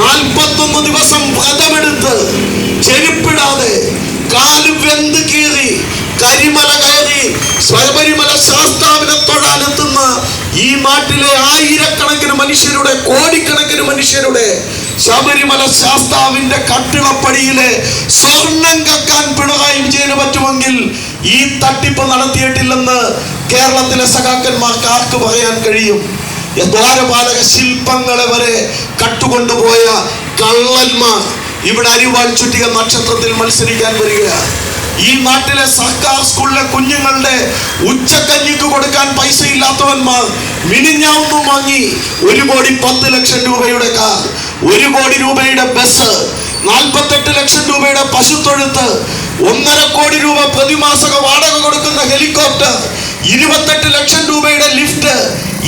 41 ദിവസം വ്രതമെടുത്ത് ചെരുപ്പിടാതെ കാല് വെന്ത് കീറി കരിമല കയറി ശബരിമല ശാസ്താവിനെ തൊഴാനെത്തുന്ന ഈ നാട്ടിലെ ആയിരക്കണക്കിന് മനുഷ്യരുടെ, കോടിക്കണക്കിന് മനുഷ്യരുടെ ശബരിമല ശാസ്താവിന്റെ കട്ടിളപ്പടിയിലെ സ്വർണം കക്കാൻ പിണറായി വിജയന് പറ്റുമെങ്കിൽ ഈ തട്ടിപ്പ് നടത്തിയിട്ടില്ലെന്ന് കേരളത്തിലെ സഖാക്കന്മാർക്ക് ആർക്ക് പറയാൻ കഴിയും? ദ്വാരപാലക ശില്പങ്ങളെ വരെ കട്ടുകൊണ്ടുപോയ കള്ളന്മാർ ഇവിടെ അരിവാൾ ചുറ്റിക നക്ഷത്രത്തിൽ മത്സരിക്കാൻ വരിക. ഈ നാട്ടിലെ സർക്കാർ സ്കൂളിലെ കുഞ്ഞുങ്ങളുടെ ഉച്ചക്കഞ്ഞിക്ക് കൊടുക്കാൻ പൈസ ഇല്ലാത്തവന്മാർ മിനിഞ്ഞാവുന്നു വാങ്ങി 1,10,00,000 രൂപയുടെ കാർ, 1 കോടി രൂപയുടെ ബസ്, 48 ലക്ഷം രൂപയുടെ പശുത്തൊഴുത്ത്, 1.5 കോടി രൂപ പ്രതിമാസക വാടക കൊടുക്കുന്ന ഹെലികോപ്റ്റർ, 28 ലക്ഷം രൂപയുടെ ലിഫ്റ്റ്.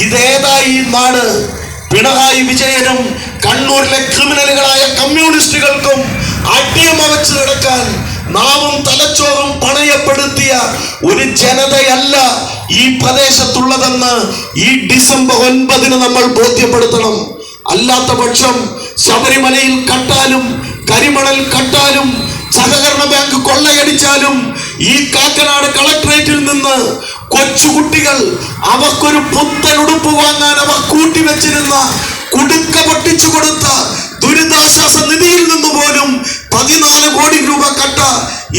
ഇതേതാ ഈ നാട്? പിണറായി വിജയനും കണ്ണൂരിലെ ക്രിമിനലുകളായ കമ്മ്യൂണിസ്റ്റുകൾക്കും അടിയമ വെച്ച് കിടക്കാൻ നാവും തലച്ചോറും പണയപ്പെടുത്തിയ ഒരു ജനതയല്ല ഈ പ്രദേശത്തുള്ളതെന്ന് ഈ ഡിസംബർ 9 നമ്മൾ ബോധ്യപ്പെടുത്തണം. അല്ലാത്ത പക്ഷം ശബരിമലയിൽ കട്ടാലും കരിമണൽ കട്ടാലും സഹകരണ ബാങ്ക് കൊള്ളയടിച്ചാലും ഈ കാക്കനാട് കളക്ടറേറ്റിൽ നിന്ന് കൊച്ചുകുട്ടികൾ അവർക്കൊരു പുത്തൻ ഉടുപ്പ് വാങ്ങാൻ അവർ കൂട്ടിവെച്ചിരുന്ന കുടുക്ക പൊട്ടിച്ചു കൊടുത്ത ദുരിതാശ്വാസ നിധിയിൽ നിന്ന് പോലും 14 കോടി രൂപ കട്ട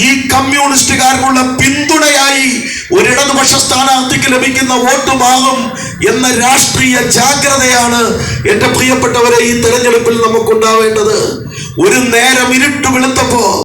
ഈ കമ്മ്യൂണിസ്റ്റുകാർക്കുള്ള പിന്തുണയായി ഒരിടതുപക്ഷ സ്ഥാനാർത്ഥിക്ക് ലഭിക്കുന്ന വോട്ട് മാറും എന്ന രാഷ്ട്രീയ ജാഗ്രതയാണ് എന്റെ പ്രിയപ്പെട്ടവരെ ഈ തെരഞ്ഞെടുപ്പിൽ നമുക്കുണ്ടാവേണ്ടത്. ഒരു നേരം ഇരുട്ട് വെളുത്തപ്പോ